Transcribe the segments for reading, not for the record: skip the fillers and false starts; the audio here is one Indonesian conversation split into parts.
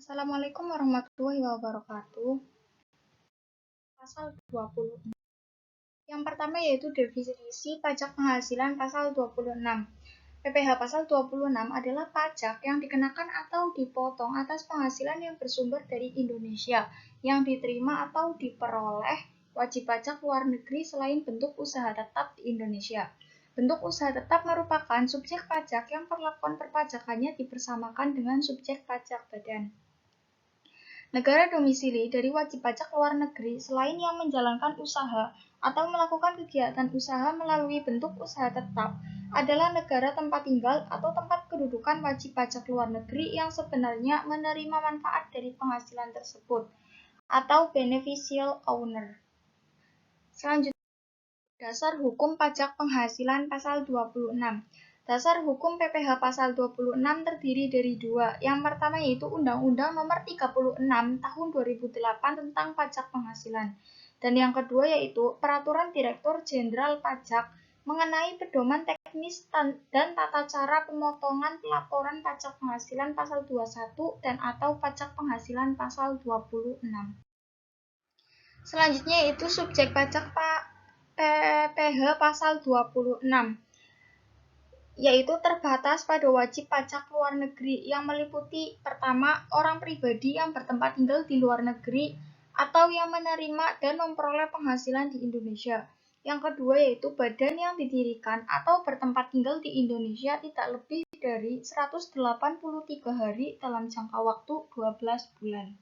Assalamualaikum warahmatullahi wabarakatuh. Pasal 20. Yang pertama yaitu definisi pajak penghasilan pasal 26. PPh pasal 26 adalah pajak yang dikenakan atau dipotong atas penghasilan yang bersumber dari Indonesia yang diterima atau diperoleh wajib pajak luar negeri selain bentuk usaha tetap di Indonesia. Bentuk usaha tetap merupakan subjek pajak yang perlakuan perpajakannya dipersamakan dengan subjek pajak badan negara domisili dari wajib pajak luar negeri selain yang menjalankan usaha atau melakukan kegiatan usaha melalui bentuk usaha tetap adalah negara tempat tinggal atau tempat kedudukan wajib pajak luar negeri yang sebenarnya menerima manfaat dari penghasilan tersebut atau beneficial owner. Selanjutnya, dasar hukum pajak penghasilan pasal 26. Dasar hukum PPh pasal 26 terdiri dari dua. Yang pertama yaitu Undang-Undang Nomor 36 Tahun 2008 tentang Pajak Penghasilan. Dan yang kedua yaitu Peraturan Direktur Jenderal Pajak mengenai pedoman teknis dan tata cara pemotongan pelaporan pajak penghasilan pasal 21 dan atau pajak penghasilan pasal 26. Selanjutnya yaitu subjek pajak PPh pasal 26. Yaitu terbatas pada wajib pajak luar negeri yang meliputi pertama, orang pribadi yang bertempat tinggal di luar negeri atau yang menerima dan memperoleh penghasilan di Indonesia. Yang kedua yaitu badan yang didirikan atau bertempat tinggal di Indonesia tidak lebih dari 183 hari dalam jangka waktu 12 bulan.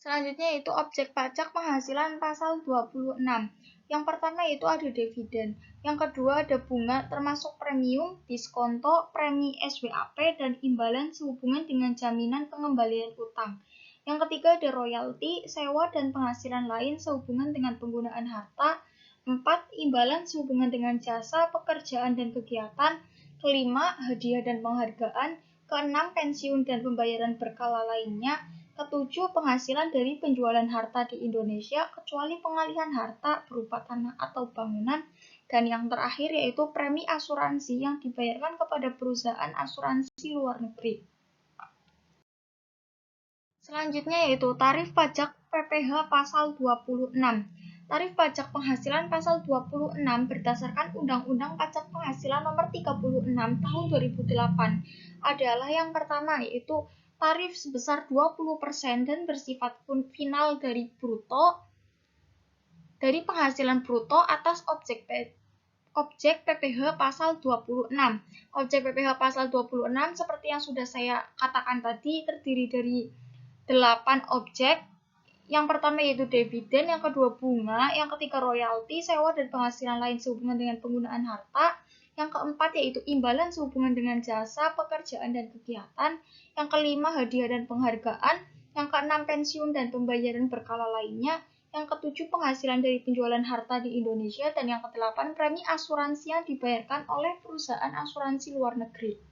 Selanjutnya yaitu objek pajak penghasilan pasal 26. Yang pertama yaitu ada dividen, yang kedua ada bunga termasuk premium, diskonto, premi SWAP, dan imbalan sehubungan dengan jaminan pengembalian utang. Yang ketiga ada royalti, sewa, dan penghasilan lain sehubungan dengan penggunaan harta. 4. Imbalan sehubungan dengan jasa, pekerjaan, dan kegiatan. Kelima, hadiah dan penghargaan. Keenam, pensiun dan pembayaran berkala lainnya. Ketujuh, penghasilan dari penjualan harta di Indonesia kecuali pengalihan harta berupa tanah atau bangunan. Dan yang terakhir yaitu premi asuransi yang dibayarkan kepada perusahaan asuransi luar negeri. Selanjutnya yaitu tarif pajak PPh pasal 26. Tarif pajak penghasilan pasal 26 berdasarkan Undang-Undang Pajak Penghasilan Nomor 36 Tahun 2008 adalah yang pertama yaitu tarif sebesar 20% dan bersifat final dari penghasilan bruto atas objek PPh pasal 26. Objek PPh pasal 26 seperti yang sudah saya katakan tadi terdiri dari 8 objek. Yang pertama yaitu dividen, yang kedua bunga, yang ketiga royalti, sewa dan penghasilan lain sehubungan dengan penggunaan harta. Yang keempat yaitu imbalan sehubungan dengan jasa, pekerjaan, dan kegiatan. Yang kelima hadiah dan penghargaan. Yang keenam pensiun dan pembayaran berkala lainnya. Yang ketujuh penghasilan dari penjualan harta di Indonesia. Dan yang kedelapan premi asuransi yang dibayarkan oleh perusahaan asuransi luar negeri.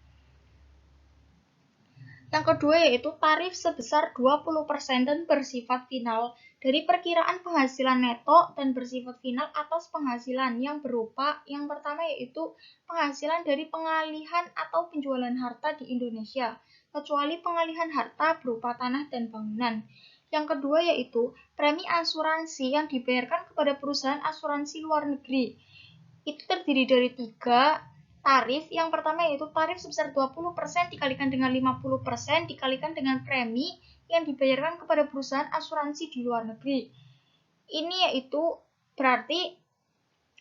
Yang kedua yaitu tarif sebesar 20% dan bersifat final dari perkiraan penghasilan neto dan bersifat final atas penghasilan yang berupa yang pertama yaitu penghasilan dari pengalihan atau penjualan harta di Indonesia, kecuali pengalihan harta berupa tanah dan bangunan. Yang kedua yaitu premi asuransi yang dibayarkan kepada perusahaan asuransi luar negeri. Itu terdiri dari 3 tarif. Yang pertama yaitu tarif sebesar 20% dikalikan dengan 50% dikalikan dengan premi yang dibayarkan kepada perusahaan asuransi di luar negeri. Ini yaitu berarti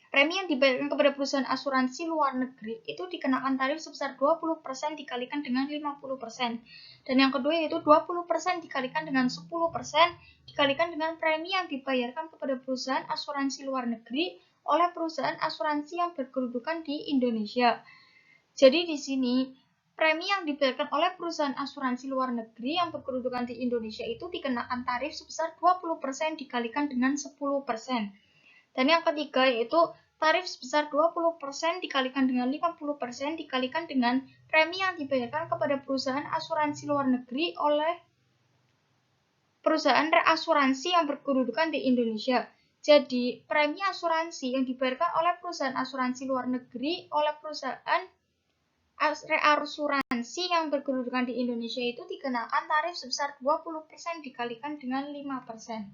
premi yang dibayarkan kepada perusahaan asuransi luar negeri itu dikenakan tarif sebesar 20% dikalikan dengan 50%. Dan yang kedua yaitu 20% dikalikan dengan 10% dikalikan dengan premi yang dibayarkan kepada perusahaan asuransi luar negeri oleh perusahaan asuransi yang berkedudukan di Indonesia. Jadi di sini premi yang dibayarkan oleh perusahaan asuransi luar negeri yang berkedudukan di Indonesia itu dikenakan tarif sebesar 20% dikalikan dengan 10%. Dan yang ketiga yaitu tarif sebesar 20% dikalikan dengan 50% dikalikan dengan premi yang dibayarkan kepada perusahaan asuransi luar negeri oleh perusahaan reasuransi yang berkedudukan di Indonesia. Jadi, premi asuransi yang dibayarkan oleh perusahaan asuransi luar negeri oleh perusahaan asuransi yang berkedudukan di Indonesia itu dikenakan tarif sebesar 20% dikalikan dengan 5%.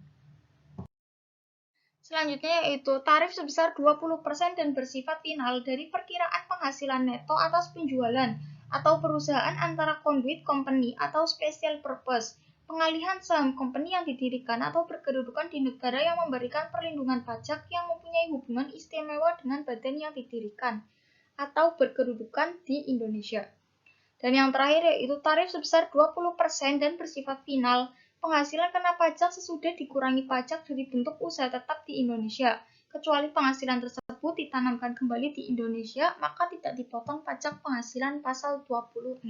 Selanjutnya yaitu tarif sebesar 20% dan bersifat final dari perkiraan penghasilan neto atas penjualan atau perusahaan antara conduit company atau special purpose, pengalihan saham company yang didirikan atau berkedudukan di negara yang memberikan perlindungan pajak yang mempunyai hubungan istimewa dengan badan yang didirikan atau berkedudukan di Indonesia. Dan yang terakhir yaitu tarif sebesar 20% dan bersifat final, penghasilan kena pajak sesudah dikurangi pajak dari bentuk usaha tetap di Indonesia. Kecuali penghasilan tersebut ditanamkan kembali di Indonesia, maka tidak dipotong pajak penghasilan pasal 26.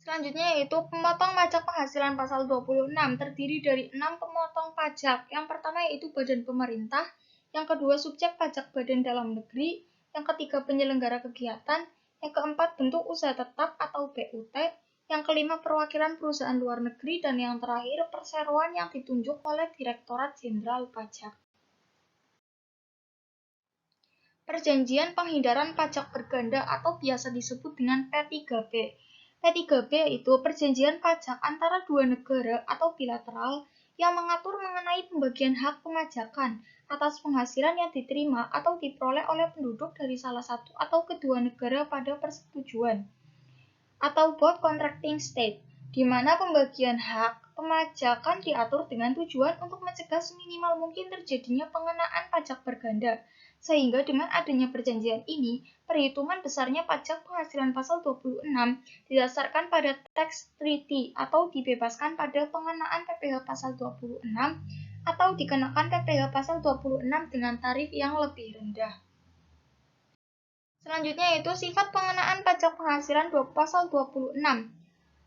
Selanjutnya yaitu pemotong pajak penghasilan pasal 26 terdiri dari 6 pemotong pajak. Yang pertama yaitu badan pemerintah, yang kedua subjek pajak badan dalam negeri, yang ketiga penyelenggara kegiatan, yang keempat bentuk usaha tetap atau BUT, yang kelima perwakilan perusahaan luar negeri, dan yang terakhir perseroan yang ditunjuk oleh Direktorat Jenderal Pajak. Perjanjian penghindaran pajak berganda atau biasa disebut dengan P3B. P3B itu perjanjian pajak antara dua negara atau bilateral yang mengatur mengenai pembagian hak pemajakan atas penghasilan yang diterima atau diperoleh oleh penduduk dari salah satu atau kedua negara pada persetujuan, atau both contracting state, di mana pembagian hak pemajakan diatur dengan tujuan untuk mencegah seminimal mungkin terjadinya pengenaan pajak berganda. Sehingga dengan adanya perjanjian ini, perhitungan besarnya pajak penghasilan pasal 26 didasarkan pada tax treaty atau dibebaskan pada pengenaan PPh pasal 26 atau dikenakan PPh pasal 26 dengan tarif yang lebih rendah. Selanjutnya yaitu sifat pengenaan pajak penghasilan pasal 26.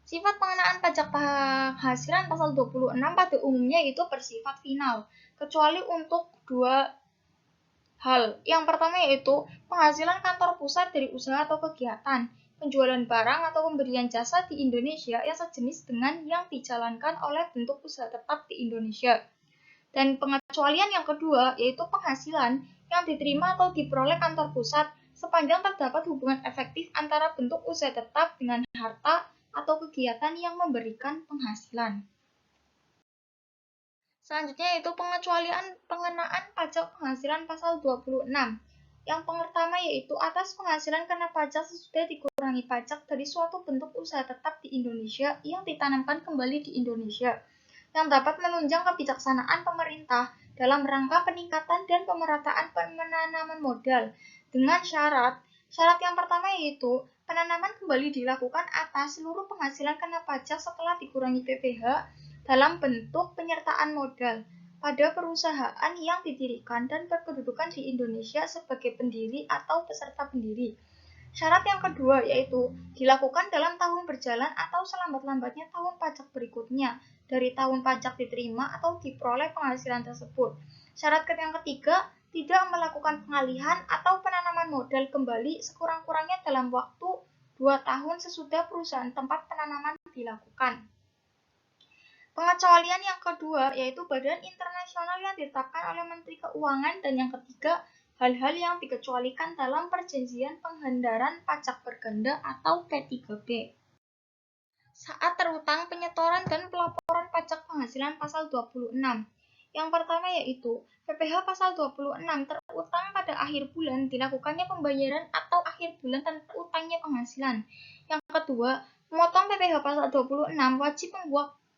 Sifat pengenaan pajak penghasilan pasal 26 pada umumnya itu bersifat final, kecuali untuk dua hal. Yang pertama yaitu penghasilan kantor pusat dari usaha atau kegiatan, penjualan barang atau pemberian jasa di Indonesia yang sejenis dengan yang dijalankan oleh bentuk usaha tetap di Indonesia. Dan pengecualian yang kedua yaitu penghasilan yang diterima atau diperoleh kantor pusat sepanjang terdapat hubungan efektif antara bentuk usaha tetap dengan harta atau kegiatan yang memberikan penghasilan. Selanjutnya yaitu pengecualian pengenaan pajak penghasilan pasal 26. Yang pertama yaitu atas penghasilan kena pajak sesudah dikurangi pajak dari suatu bentuk usaha tetap di Indonesia yang ditanamkan kembali di Indonesia, yang dapat menunjang kebijaksanaan pemerintah dalam rangka peningkatan dan pemerataan penanaman modal dengan syarat. Syarat yang pertama yaitu penanaman kembali dilakukan atas seluruh penghasilan kena pajak setelah dikurangi PPh dalam bentuk penyertaan modal pada perusahaan yang didirikan dan berkedudukan di Indonesia sebagai pendiri atau peserta pendiri. Syarat yang kedua yaitu dilakukan dalam tahun berjalan atau selambat-lambatnya tahun pajak berikutnya dari tahun pajak diterima atau diperoleh penghasilan tersebut. Syarat yang ketiga, tidak melakukan pengalihan atau penanaman modal kembali sekurang-kurangnya dalam waktu 2 tahun sesudah perusahaan tempat penanaman dilakukan. Pengecualian yang kedua yaitu badan internasional yang ditetapkan oleh Menteri Keuangan, dan yang ketiga hal-hal yang dikecualikan dalam perjanjian penghindaran pajak berganda atau P3B. Saat terutang, penyetoran dan pelaporan pajak penghasilan pasal 26. Yang pertama yaitu PPh pasal 26 terutang pada akhir bulan dilakukannya pembayaran atau akhir bulan dan terutangnya penghasilan. Yang kedua, memotong PPh pasal 26 wajib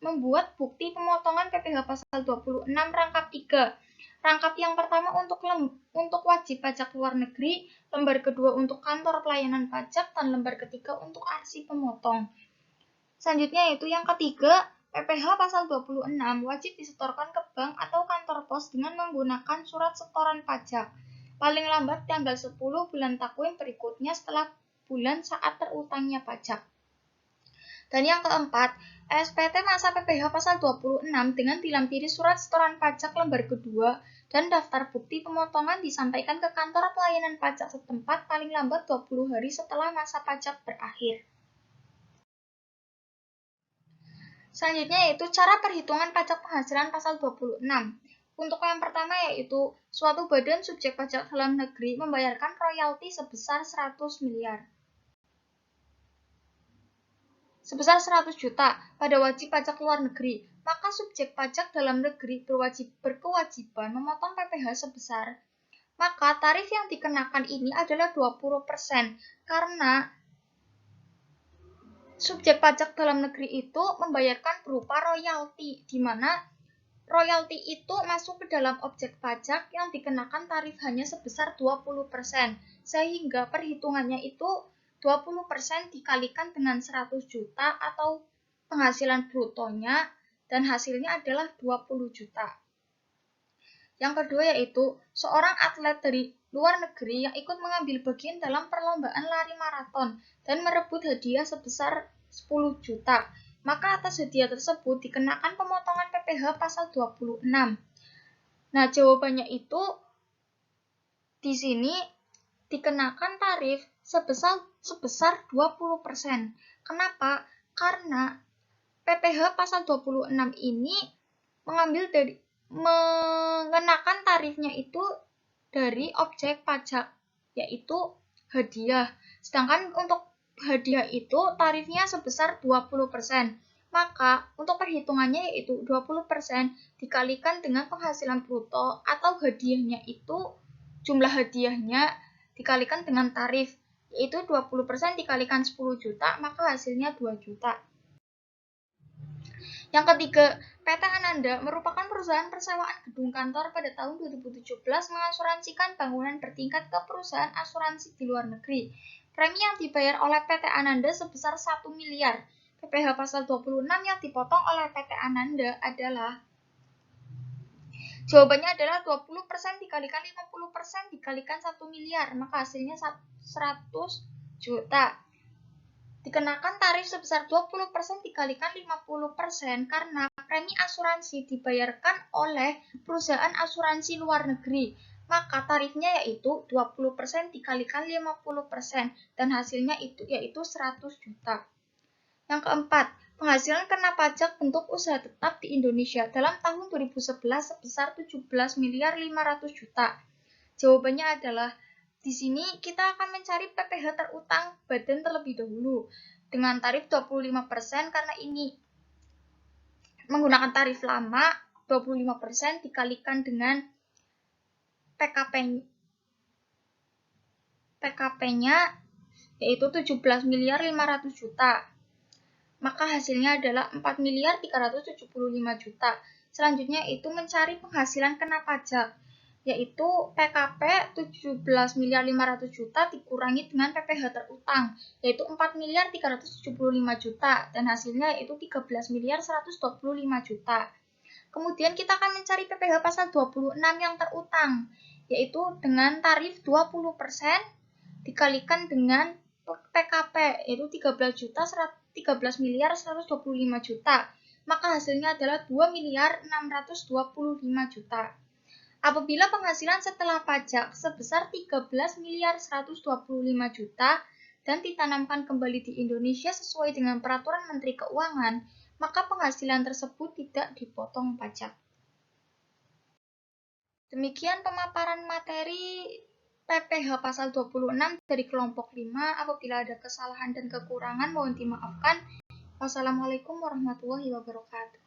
membuat bukti pemotongan PPh pasal 26 rangkap 3. Rangkap yang pertama untuk wajib pajak luar negeri, lembar kedua untuk kantor pelayanan pajak, dan lembar ketiga untuk arsip pemotong. Selanjutnya yaitu yang ketiga, PPh pasal 26 wajib disetorkan ke bank atau kantor pos dengan menggunakan surat setoran pajak paling lambat tanggal 10 bulan takwim berikutnya setelah bulan saat terutangnya pajak. Dan yang keempat, SPT masa PPh pasal 26 dengan dilampiri surat setoran pajak lembar kedua dan daftar bukti pemotongan disampaikan ke kantor pelayanan pajak setempat paling lambat 20 hari setelah masa pajak berakhir. Selanjutnya yaitu cara perhitungan pajak penghasilan pasal 26. Untuk yang pertama yaitu suatu badan subjek pajak dalam negeri membayarkan royalti sebesar 100 miliar. Sebesar 100 juta pada wajib pajak luar negeri, maka subjek pajak dalam negeri berkewajiban memotong PPh sebesar. Maka tarif yang dikenakan ini adalah 20% karena subjek pajak dalam negeri itu membayarkan berupa royalti, di mana royalti itu masuk ke dalam objek pajak yang dikenakan tarif hanya sebesar 20%, sehingga perhitungannya itu 20% dikalikan dengan 100 juta atau penghasilan brutonya, dan hasilnya adalah 20 juta. Yang kedua yaitu seorang atlet dari luar negeri yang ikut mengambil bagian dalam perlombaan lari maraton dan merebut hadiah sebesar 10 juta. Maka atas hadiah tersebut dikenakan pemotongan PPh pasal 26. Nah, jawabannya itu di sini dikenakan tarif sebesar 20%. Kenapa? Karena PPh pasal 26 ini mengenakan tarifnya itu dari objek pajak, yaitu hadiah. Sedangkan untuk hadiah itu tarifnya sebesar 20%. Maka untuk perhitungannya yaitu 20% dikalikan dengan penghasilan bruto atau hadiahnya itu jumlah hadiahnya dikalikan dengan tarif, yaitu 20% dikalikan 10 juta, maka hasilnya 2 juta. Yang ketiga, PT Ananda merupakan perusahaan persewaan gedung kantor pada tahun 2017 mengasuransikan bangunan bertingkat ke perusahaan asuransi di luar negeri. Premi yang dibayar oleh PT Ananda sebesar 1 miliar. PPh pasal 26 yang dipotong oleh PT Ananda adalah jawabannya adalah 20% dikalikan 50% dikalikan 1 miliar, maka hasilnya 100 juta. Dikenakan tarif sebesar 20% dikalikan 50% karena premi asuransi dibayarkan oleh perusahaan asuransi luar negeri. Maka tarifnya yaitu 20% dikalikan 50% dan hasilnya yaitu 100 juta. Yang keempat, penghasilan kena pajak bentuk usaha tetap di Indonesia dalam tahun 2011 sebesar 17 miliar 500 juta. Jawabannya adalah di sini kita akan mencari PPh terutang badan terlebih dahulu dengan tarif 25% karena ini menggunakan tarif lama. 25% dikalikan dengan PKP-nya yaitu 17 miliar 500 juta. Maka hasilnya adalah 4 miliar 375 juta. Selanjutnya itu mencari penghasilan kena pajak, yaitu PKP 17 miliar 500 juta dikurangi dengan PPh terutang, yaitu 4 miliar 375 juta, dan hasilnya yaitu 13 miliar 125 juta. Kemudian kita akan mencari PPh pasal 26 yang terutang, yaitu dengan tarif 20% dikalikan dengan PKP, yaitu 13 miliar 125 juta. Maka hasilnya adalah 2 miliar 625 juta. Apabila penghasilan setelah pajak sebesar 13 miliar 125 juta dan ditanamkan kembali di Indonesia sesuai dengan peraturan Menteri Keuangan, maka penghasilan tersebut tidak dipotong pajak. Demikian pemaparan materi PPh pasal 26 dari kelompok 5. Apabila ada kesalahan dan kekurangan mohon dimaafkan. Wassalamualaikum warahmatullahi wabarakatuh.